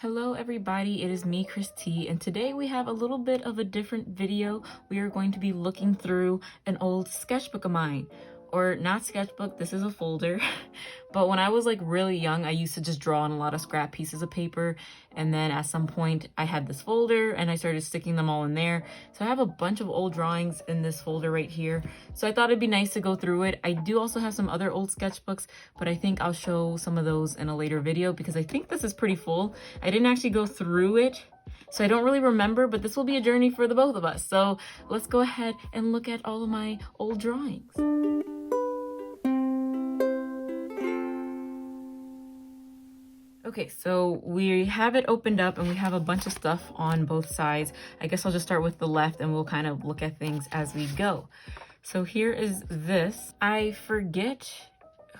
Hello everybody, it is me, Christy, and today we have a little bit of a different video. We are going to be looking through an old sketchbook of mine. Or not sketchbook, this is a folder. But when I was like really young, I used to just draw on a lot of scrap pieces of paper. And then at some point I had this folder and I started sticking them all in there. So I have a bunch of old drawings in this folder right here. So I thought it'd be nice to go through it. I do also have some other old sketchbooks, but I think I'll show some of those in a later video because I think this is pretty full. I didn't actually go through it, so I don't really remember, but this will be a journey for the both of us. So let's go ahead and look at all of my old drawings. Okay, so we have it opened up and we have a bunch of stuff on both sides. I guess I'll just start with the left and we'll kind of look at things as we go. So here is this. I forget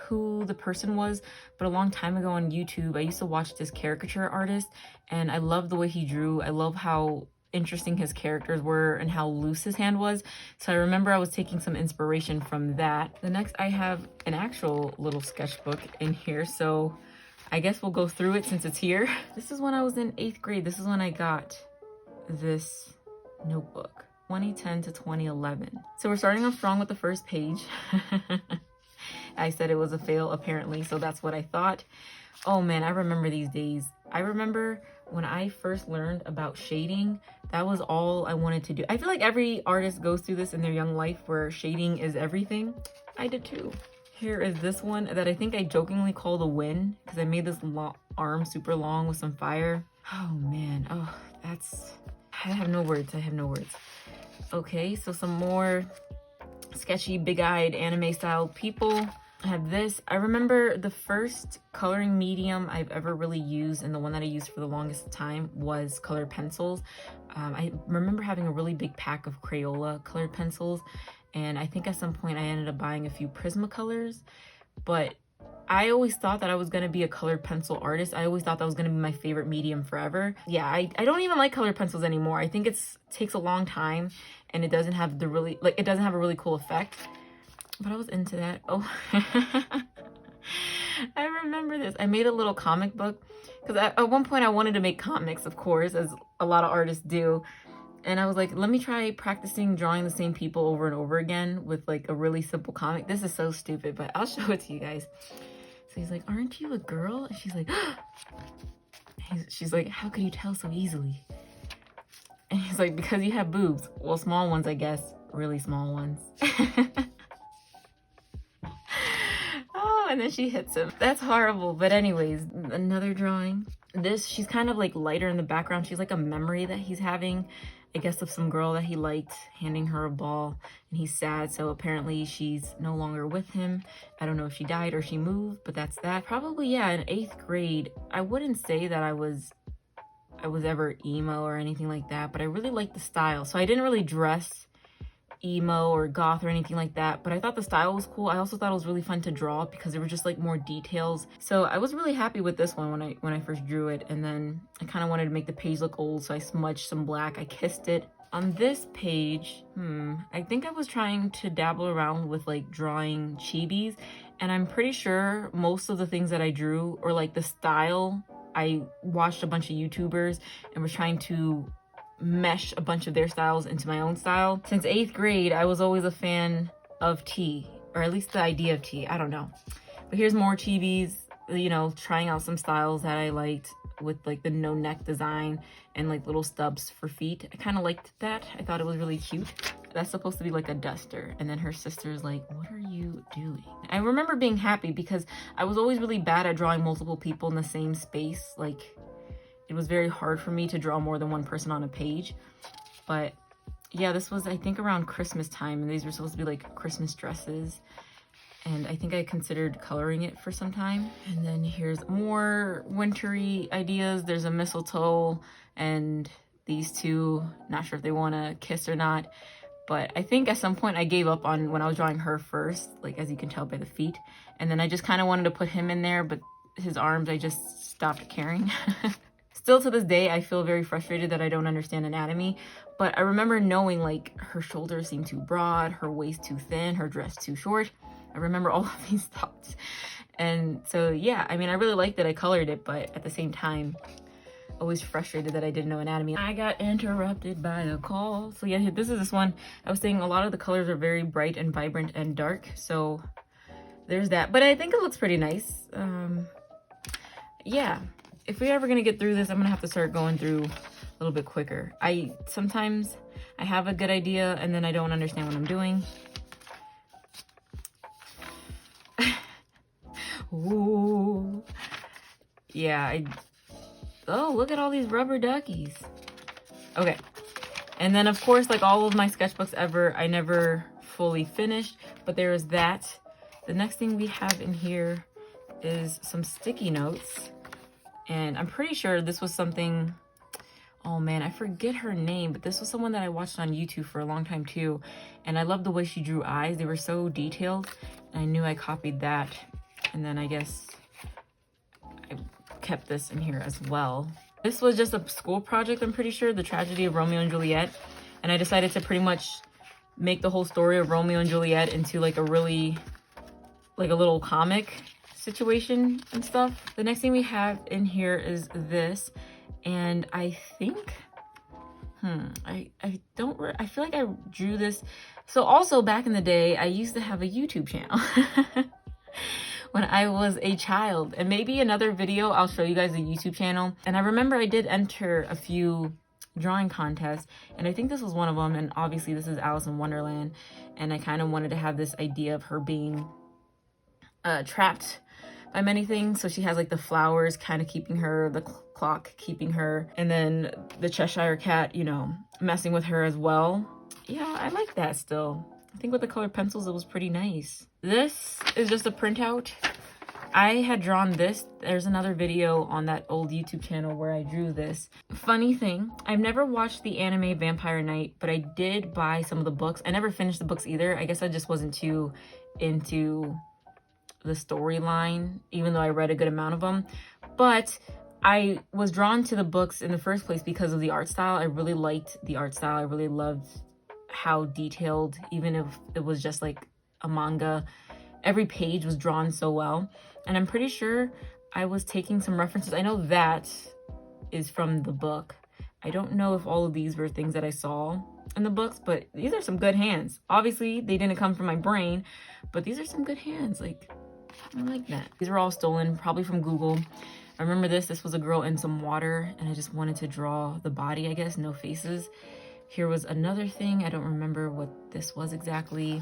who the person was, but a long time ago on YouTube, I used to watch this caricature artist and I love the way he drew. I love how interesting his characters were and how loose his hand was. So I remember I was taking some inspiration from that. The next I have an actual little sketchbook in here. So I guess we'll go through it since it's here. This is when I was in 8th grade. This is when I got this notebook, 2010 to 2011. So we're starting off strong with the first page. I said it was a fail apparently, so that's what I thought. Oh man, I remember these days. I remember when I first learned about shading, that was all I wanted to do. I feel like every artist goes through this in their young life where shading is everything. I did too. Here is this one that I think I jokingly call the Win because I made this arm super long with some fire. Oh man, oh, I have no words, I have no words. Okay, so some more sketchy, big-eyed, anime-style people. I have this. I remember the first coloring medium I've ever really used, and the one that I used for the longest time was colored pencils. I remember having a really big pack of Crayola colored pencils, and I think at some point I ended up buying a few Prismacolors, but I always thought that I was going to be a colored pencil artist. I always thought that was going to be my favorite medium forever. Yeah, I don't even like colored pencils anymore. I think it takes a long time and it doesn't have a really cool effect. But I was into that. Oh, I remember this. I made a little comic book because at one point I wanted to make comics, of course, as a lot of artists do. And I was like, let me try practicing drawing the same people over and over again with like a really simple comic. This is so stupid, but I'll show it to you guys. So he's like, aren't you a girl? And she's like, she's like, how could you tell so easily? And he's like, because you have boobs. Well, small ones, I guess. Really small ones. Oh, and then she hits him. That's horrible. But anyways, another drawing. She's kind of like lighter in the background. She's like a memory that he's having, I guess, of some girl that he liked, handing her a ball, and he's sad, so apparently she's no longer with him. I don't know if she died or she moved, but that's that. Probably, yeah, in 8th grade, I wouldn't say that I was ever emo or anything like that, but I really liked the style. So I didn't really dress emo or goth or anything like that, but I thought the style was cool. I also thought it was really fun to draw because there were just like more details. So I was really happy with this one when I first drew it, and then I kind of wanted to make the page look old, so I smudged some black. I kissed it. On this page, I think I was trying to dabble around with like drawing chibis, and I'm pretty sure most of the things that I drew, or like the style, I watched a bunch of YouTubers and was trying to mesh a bunch of their styles into my own style. Since 8th grade, I was always a fan of tea, or at least the idea of tea. I don't know. But here's more chibis, you know, trying out some styles that I liked with like the no neck design and like little stubs for feet. I kind of liked that. I thought it was really cute. That's supposed to be like a duster. And then her sister's like, what are you doing? I remember being happy because I was always really bad at drawing multiple people in the same space. Like, it was very hard for me to draw more than one person on a page. But yeah, this was, I think, around Christmas time, and these were supposed to be like Christmas dresses. And I think I considered coloring it for some time. And then here's more wintry ideas. There's a mistletoe and these two, not sure if they want to kiss or not. But I think at some point I gave up on when I was drawing her first, like as you can tell by the feet. And then I just kind of wanted to put him in there, but his arms, I just stopped caring. Still to this day, I feel very frustrated that I don't understand anatomy, but I remember knowing like her shoulders seem too broad, her waist too thin, her dress too short. I remember all of these thoughts. And so, yeah, I mean, I really liked that I colored it, but at the same time, always frustrated that I didn't know anatomy. I got interrupted by a call. So yeah, this one. I was saying a lot of the colors are very bright and vibrant and dark. So there's that. But I think it looks pretty nice. Yeah. If we're ever going to get through this, I'm going to have to start going through a little bit quicker. Sometimes I have a good idea and then I don't understand what I'm doing. Ooh. Yeah, oh, look at all these rubber duckies. Okay. And then, of course, like all of my sketchbooks ever, I never fully finished. But there is that. The next thing we have in here is some sticky notes. And I'm pretty sure this was something... Oh, man, I forget her name. But this was someone that I watched on YouTube for a long time, too. And I loved the way she drew eyes. They were so detailed. And I knew I copied that. And then I guess I kept this in here as well. This was just a school project, I'm pretty sure, The Tragedy of Romeo and Juliet. And I decided to pretty much make the whole story of Romeo and Juliet into like a really, like a little comic situation and stuff. The next thing we have in here is this. And I think, I feel like I drew this. So also back in the day, I used to have a YouTube channel. When I was a child, and maybe another video I'll show you guys a YouTube channel. And I remember I did enter a few drawing contests, and I think this was one of them. And obviously this is Alice in Wonderland, and I kind of wanted to have this idea of her being trapped by many things. So she has like the flowers kind of keeping her, the clock keeping her, and then the Cheshire Cat, you know, messing with her as well. Yeah, I like that still. I think with the colored pencils, it was pretty nice. This is just a printout. I had drawn this. There's another video on that old YouTube channel where I drew this. Funny thing, I've never watched the anime Vampire Knight, but I did buy some of the books. I never finished the books either. I guess I just wasn't too into the storyline, even though I read a good amount of them. But I was drawn to the books in the first place because of the art style. I really liked the art style. I really loved how detailed, even if it was just like a manga, every page was drawn so well. And I'm pretty sure I was taking some references. I know that is from the book. I don't know if all of these were things that I saw in the books, but these are some good hands. Obviously they didn't come from my brain, but these are some good hands. Like, I like that. These were all stolen, probably from Google. I remember this was a girl in some water, and I just wanted to draw the body, I guess, no faces. Here was another thing. I don't remember what this was exactly.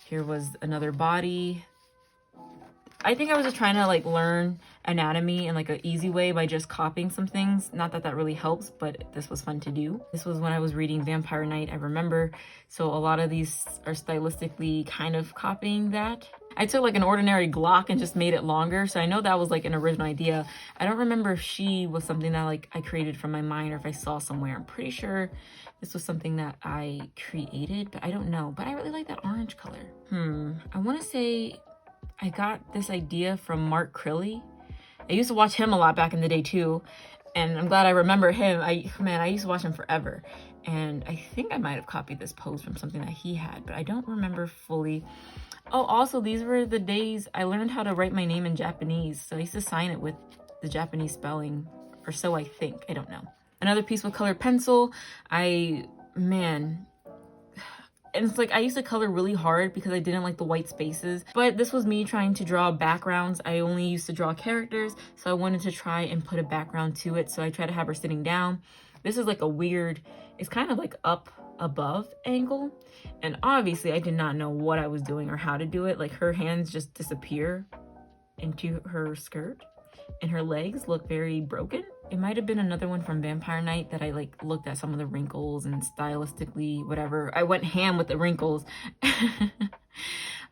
Here was another body. I think I was just trying to like learn anatomy in like an easy way by just copying some things. Not that that really helps, but this was fun to do. This was when I was reading Vampire Knight, I remember. So a lot of these are stylistically kind of copying that. I took like an ordinary Glock and just made it longer. So I know that was like an original idea. I don't remember if she was something that like I created from my mind or if I saw somewhere. I'm pretty sure this was something that I created, but I don't know. But I really like that orange color. I want to say I got this idea from Mark Crilly. I used to watch him a lot back in the day too. And I'm glad I remember him. I used to watch him forever. And I think I might have copied this pose from something that he had, but I don't remember fully. Oh, also, these were the days I learned how to write my name in Japanese. So I used to sign it with the Japanese spelling, or so I think. I don't know. Another piece with colored pencil. Man. And it's like I used to color really hard because I didn't like the white spaces. But this was me trying to draw backgrounds. I only used to draw characters, so I wanted to try and put a background to it. So I tried to have her sitting down. This is like a weird, it's kind of like up above angle. And obviously I did not know what I was doing or how to do it. Like her hands just disappear into her skirt and her legs look very broken. It might have been another one from Vampire Knight that I like looked at some of the wrinkles and stylistically, whatever. I went ham with the wrinkles.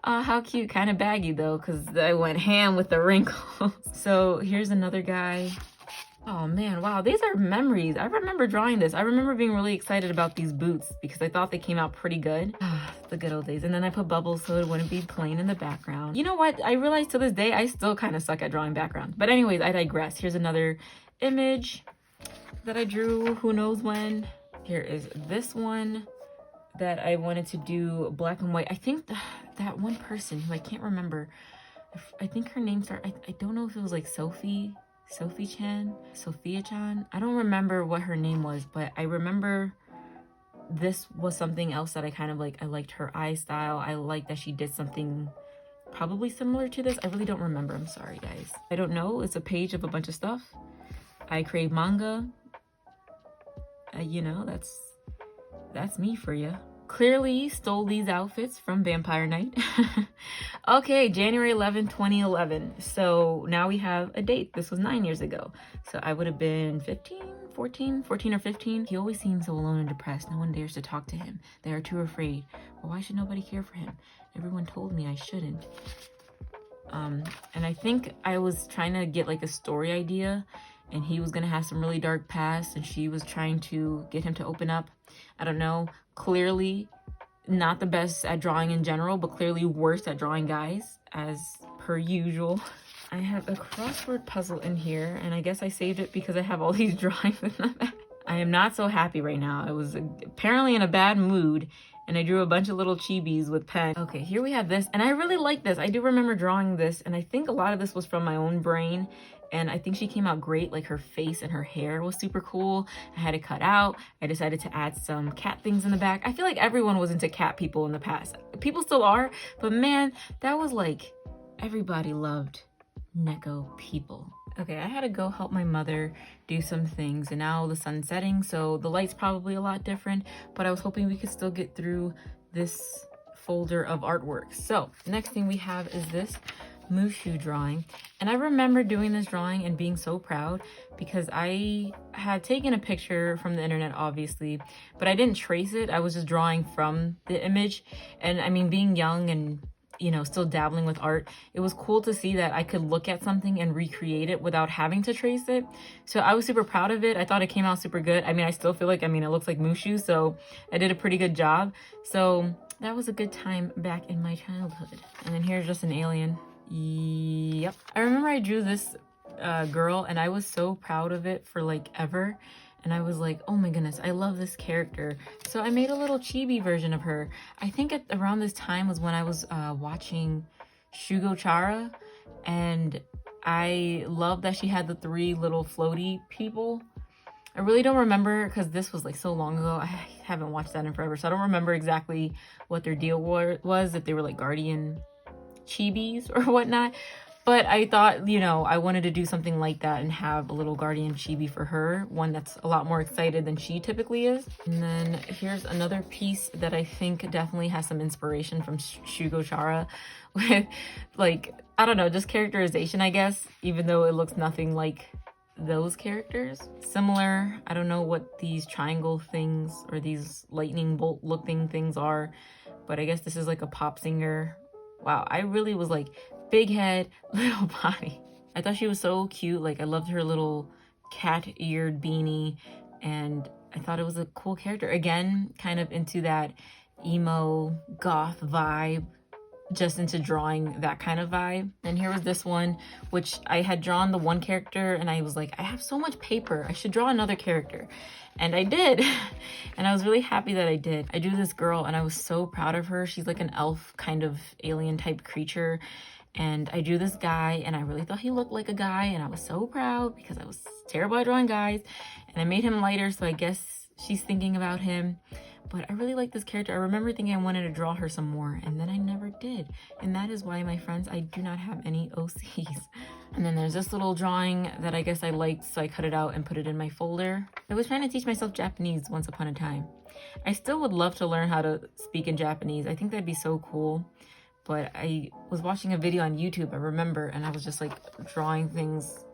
How cute. Kind of baggy though, because I went ham with the wrinkles. So here's another guy. Oh man, wow, these are memories. I remember drawing this. I remember being really excited about these boots because I thought they came out pretty good. The good old days. And then I put bubbles so it wouldn't be plain in the background. You know what? I realized to this day, I still kind of suck at drawing backgrounds. But anyways, I digress. Here's another image that I drew who knows when. Here is this one that I wanted to do black and white. I think that one person who I can't remember, I think her name started, I don't know if it was like Sophie Sophia-chan. I don't remember what her name was, but I remember this was something else that I kind of like. I liked her eye style. I liked that she did something probably similar to this. I really don't remember. I'm sorry, guys. I don't know. It's a page of a bunch of stuff. I crave manga. You know, that's me for you. Clearly stole these outfits from Vampire Night. Okay, January 11, 2011. So now we have a date. This was 9 years ago. So I would have been 14 or 15. He always seems so alone and depressed. No one dares to talk to him. They are too afraid. But why should nobody care for him? Everyone told me I shouldn't. And I think I was trying to get like a story idea, and he was gonna have some really dark past, and she was trying to get him to open up. I don't know. Clearly not the best at drawing in general, but clearly worse at drawing guys, as per usual. I have a crossword puzzle in here, and I guess I saved it because I have all these drawings in the back. I am not so happy right now. I was apparently in a bad mood, and I drew a bunch of little chibis with pen. Okay, here we have this, and I really like this. I do remember drawing this, and I think a lot of this was from my own brain, and I think she came out great. Like her face and her hair was super cool. I had it cut out. I decided to add some cat things in the back. I feel like everyone was into cat people in the past. People still are, but man, that was like, everybody loved Neko people. Okay, I had to go help my mother do some things, and now the sun's setting, so the light's probably a lot different, but I was hoping we could still get through this folder of artwork. So next thing we have is this Mushu drawing, and I remember doing this drawing and being so proud because I had taken a picture from the internet, obviously, but I didn't trace it. I was just drawing from the image, and I mean, being young and, you know, still dabbling with art, it was cool to see that I could look at something and recreate it without having to trace it. So I was super proud of it. I thought it came out super good. I mean, I still feel like, I mean, it looks like Mushu, so I did a pretty good job. So that was a good time back in my childhood. And then here's just an alien. Yep. I remember I drew this girl, and I was so proud of it for like ever. And I was like, oh my goodness, I love this character. So I made a little chibi version of her. I think around this time was when I was watching Shugo Chara, and I love that she had the 3 little floaty people. I really don't remember because this was like so long ago. I haven't watched that in forever, so I don't remember exactly what their deal was, if they were like guardian chibis or whatnot. But I thought, you know, I wanted to do something like that and have a little guardian chibi for her, one that's a lot more excited than she typically is. And then here's another piece that I think definitely has some inspiration from Shugo Chara with, like, I don't know, just characterization, I guess, even though it looks nothing like those characters. Similar, I don't know what these triangle things or these lightning bolt looking things are, but I guess this is like a pop singer. Wow, I really was like, big head, little body. I thought she was so cute. Like, I loved her little cat-eared beanie, and I thought it was a cool character. Again, kind of into that emo goth vibe, just into drawing that kind of vibe. And here was this one, which I had drawn the one character, and I was like, I have so much paper, I should draw another character. And I did. And I was really happy that I did. I drew this girl, and I was so proud of her. She's like an elf kind of alien type creature. And I drew this guy, and I really thought he looked like a guy, and I was so proud because I was terrible at drawing guys. And I made him lighter, so I guess she's thinking about him. But I really like this character. I remember thinking I wanted to draw her some more, and then I never did. And that is why, my friends, I do not have any OCs. And then there's this little drawing that I guess I liked, so I cut it out and put it in my folder. I was trying to teach myself Japanese once upon a time. I still would love to learn how to speak in Japanese. I think that'd be so cool. But I was watching a video on YouTube, I remember, and I was just like drawing things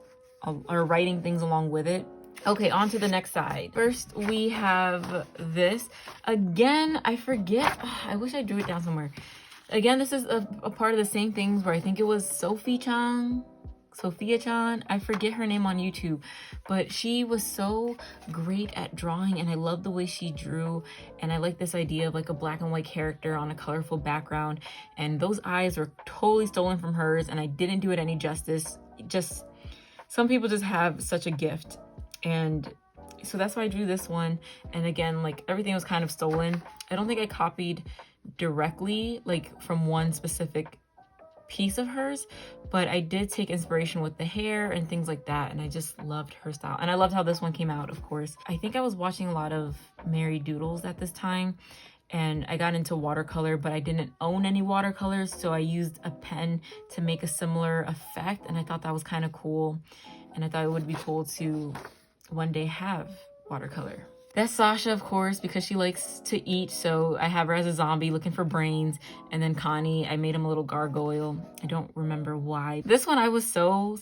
or writing things along with it. Okay, on to the next side. First, we have this. Again, I forget. I wish I drew it down somewhere. Again, this is a part of the same things where I think it was Sophia-chan. I forget her name on YouTube, but she was so great at drawing, and I love the way she drew. And I like this idea of like a black and white character on a colorful background, and those eyes were totally stolen from hers, and I didn't do it any justice. Just, some people just have such a gift. And so that's why I drew this one. And again, like, everything was kind of stolen. I don't think I copied directly, like, from one specific piece of hers, but I did take inspiration with the hair and things like that, and I just loved her style. And I loved how this one came out, of course. I think I was watching a lot of Mary Doodles at this time, and I got into watercolor, but I didn't own any watercolors, so I used a pen to make a similar effect, and I thought that was kind of cool, and I thought it would be cool to one day have watercolor. That's Sasha, of course, because she likes to eat, so I have her as a zombie looking for brains. And then Connie, I made him a little gargoyle. I don't remember why. This one I was so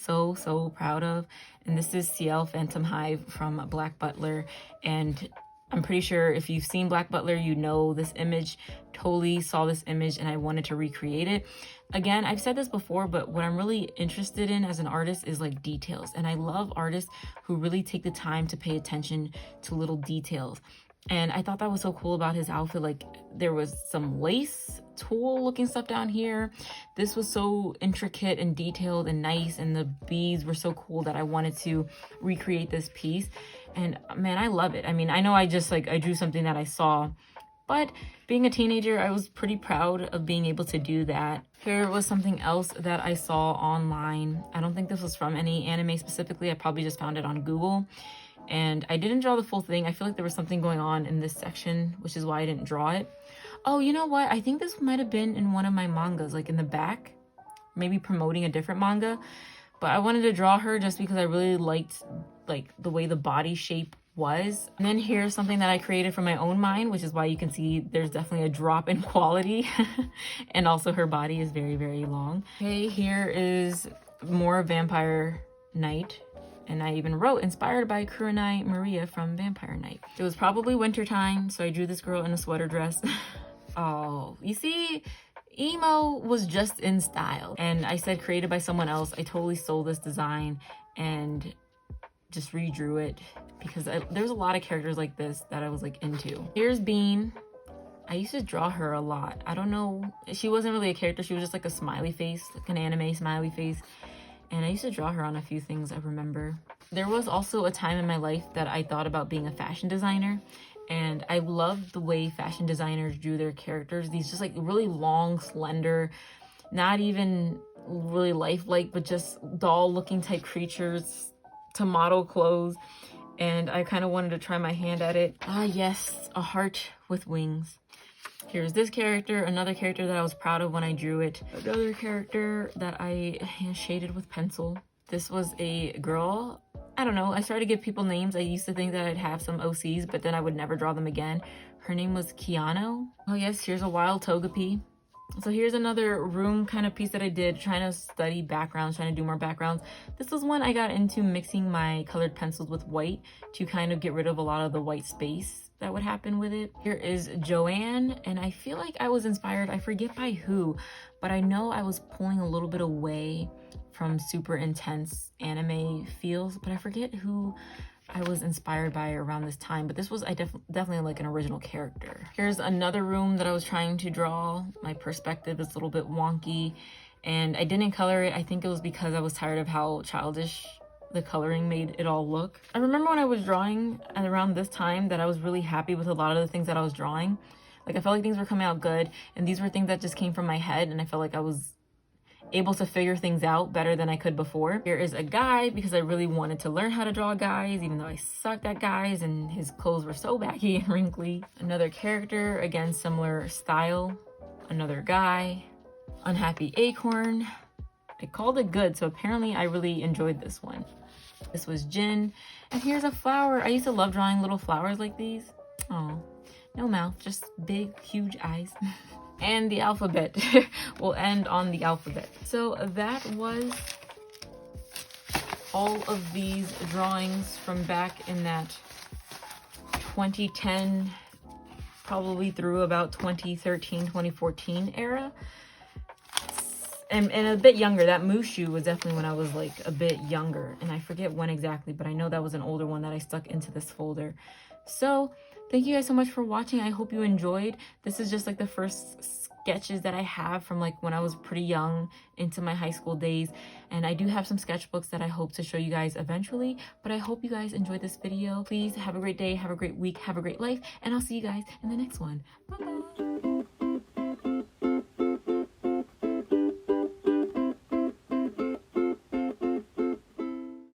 proud of, and this is CL Phantom Hive from Black Butler. And I'm pretty sure if you've seen Black Butler, you know this image. Totally saw this image and I wanted to recreate it. Again, I've said this before, but what I'm really interested in as an artist is like details. And I love artists who really take the time to pay attention to little details. And I thought that was so cool about his outfit. Like there was some lace tulle looking stuff down here. This was so intricate and detailed and nice. And the beads were so cool that I wanted to recreate this piece. And man, I love it. I mean, I know I drew something that I saw, but being a teenager, I was pretty proud of being able to do that. Here was something else that I saw online. I don't think this was from any anime specifically. I probably just found it on Google. And I didn't draw the full thing. I feel like there was something going on in this section, which is why I didn't draw it. Oh, you know what? I think this might have been in one of my mangas, like in the back, maybe promoting a different manga. But I wanted to draw her just because I really liked like the way the body shape was. And then here's something that I created from my own mind, which is why you can see there's definitely a drop in quality. And also her body is very long. Okay, here is more Vampire Night. And I even wrote, inspired by Kurenai Maria from Vampire Night. It was probably wintertime, so I drew this girl in a sweater dress. Oh, you see, emo was just in style. And I said created by someone else. I totally stole this design and just redrew it because there's a lot of characters like this that I was like into. Here's Bean. I used to draw her a lot. I don't know, she wasn't really a character. She was just like a smiley face, like an anime smiley face. And I used to draw her on a few things I remember. There was also a time in my life that I thought about being a fashion designer. And I loved the way fashion designers drew their characters. These just like really long, slender, not even really lifelike, but just doll looking type creatures to model clothes. And I kind of wanted to try my hand at it. Ah, yes, a heart with wings. Here's this character, another character that I was proud of when I drew it. Another character that I hand shaded with pencil. This was a girl. I don't know, I started to give people names. I used to think that I'd have some OCs, but then I would never draw them again. Her name was Keanu. Oh yes, here's a wild Togepi. So here's another room kind of piece that I did, trying to study backgrounds, trying to do more backgrounds. This was when I got into mixing my colored pencils with white to kind of get rid of a lot of the white space that would happen with it. Here is Joanne, and I feel like I was inspired, I forget by who, but I know I was pulling a little bit away from super intense anime feels, but I forget who I was inspired by around this time. But this was definitely like an original character. Here's another room that I was trying to draw. My perspective is a little bit wonky and I didn't color it. I think it was because I was tired of how childish the coloring made it all look. I remember when I was drawing and around this time that I was really happy with a lot of the things that I was drawing. Like I felt like things were coming out good, and these were things that just came from my head, and I felt like I was able to figure things out better than I could before. Here is a guy because I really wanted to learn how to draw guys, even though I sucked at guys and his clothes were so baggy and wrinkly. Another character, again, similar style. Another guy. Unhappy Acorn. I called it good, so apparently I really enjoyed this one. This was Jin. And here's a flower. I used to love drawing little flowers like these. Oh, no mouth, just big, huge eyes. And the alphabet. We'll end on the alphabet. So that was all of these drawings from back in that 2010, probably through about 2013, 2014 era. And a bit younger. That Mushu was definitely when I was like a bit younger. And I forget when exactly, but I know that was an older one that I stuck into this folder. So thank you guys so much for watching. I hope you enjoyed. This is just like the first sketches that I have from like when I was pretty young into my high school days. And I do have some sketchbooks that I hope to show you guys eventually. But I hope you guys enjoyed this video. Please have a great day, have a great week, have a great life. And I'll see you guys in the next one. Bye-bye.